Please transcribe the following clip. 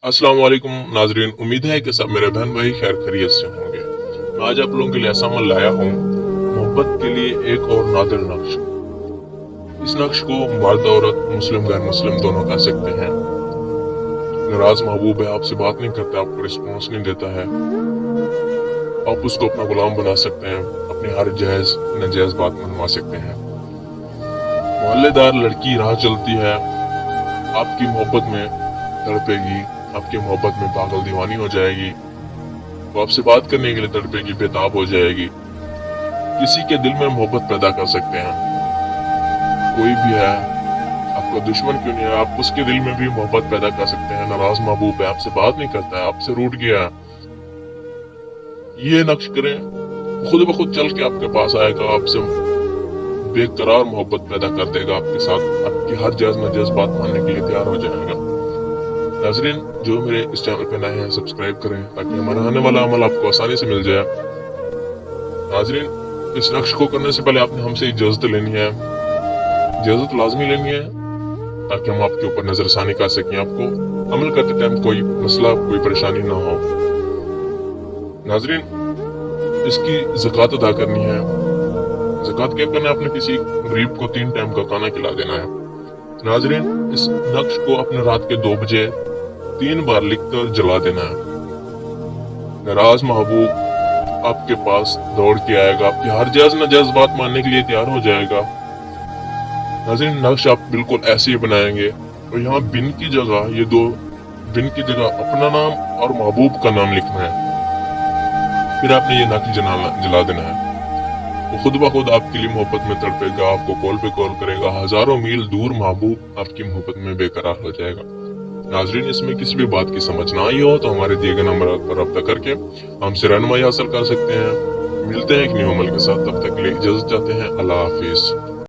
अस्सलाम वालेकुम नाजरीन, उम्मीद है कि सब मेरे बहन भाई खैर खैरियत से होंगे। मैं आज आप लोगों के लिए ऐसा अमल लाया हूँ, मोहब्बत के लिए एक और नादिर नक्श। इस नक्श को मर्द औरत, मुस्लिम गैर मुस्लिम दोनों कर सकते हैं। नाराज महबूब है, आपसे बात नहीं करता, आपको रिस्पॉन्स नहीं देता है, आप उसको अपना गुलाम बना सकते हैं, अपनी हर जायज नाजायज बात मनवा सकते हैं। मोहल्लेदार लड़की राह चलती है, आपकी मोहब्बत में तड़पेगी, आपकी मोहब्बत में पागल दीवानी हो जाएगी, वो आपसे बात करने के लिए तड़पेगी, बेताब हो जाएगी। किसी के दिल में मोहब्बत पैदा कर सकते हैं, कोई भी है, आपका दुश्मन क्यों नहीं है, आप उसके दिल में भी मोहब्बत पैदा कर सकते हैं। नाराज महबूब है, आपसे बात नहीं करता है, आपसे रूठ गया है, ये नक्श करें, खुद ब खुद चल के आपके पास आएगा, आपसे बेकरार मोहब्बत पैदा कर देगा, आपके साथ आपकी हर जायज नाजायज बात मानने के लिए तैयार हो जाएगा। नाजरीन, जो मेरे इस चैनल पे नए हैं, सब्सक्राइब करें ताकि हमारा आने वाला अमल आपको आसानी से मिल जाए। नाजरीन, इस नक्श को करने से पहले आपने हमसे इजाजत लेनी है, इजाजत लाजमी लेनी है ताकि हम आपके ऊपर नजरसानी कर सकें, आपको अमल करते टाइम कोई मसला, कोई परेशानी ना हो। नाजरीन, इसकी ज़कात अदा करनी है। ज़कात क्या करना है, आपने किसी गरीब को 3 टाइम का खाना खिला देना है। नाजरीन, इस नक्श को अपने रात के 2 बजे 3 बार लिखकर जला देना है। नाराज महबूब आपके पास दौड़ के आएगा, आपकी हर जायज नाजायज बात मानने के लिए तैयार हो जाएगा। नाज़रीन, नक्श आप बिल्कुल ऐसे ही बनाएंगे और यहाँ बिन की जगह, ये 2 बिन की जगह अपना नाम और महबूब का नाम लिखना है। फिर आपने ये नक्श जला देना है। वो खुद ब खुद आपके लिए मोहब्बत में तड़पेगा, आपको कॉल पे कॉल करेगा, हजारों मील दूर महबूब आपकी मोहब्बत में बेकरार हो जाएगा। नाजरीन, इसमें किसी भी बात की समझ ना आई हो तो हमारे दिए गए नंबर पर रब्ता करके हमसे रहनुमाई हासिल कर सकते हैं। मिलते हैं एक न्यू अमल के साथ, तब तक के लिए इजाजत चाहते हैं। अल्लाह हाफिज।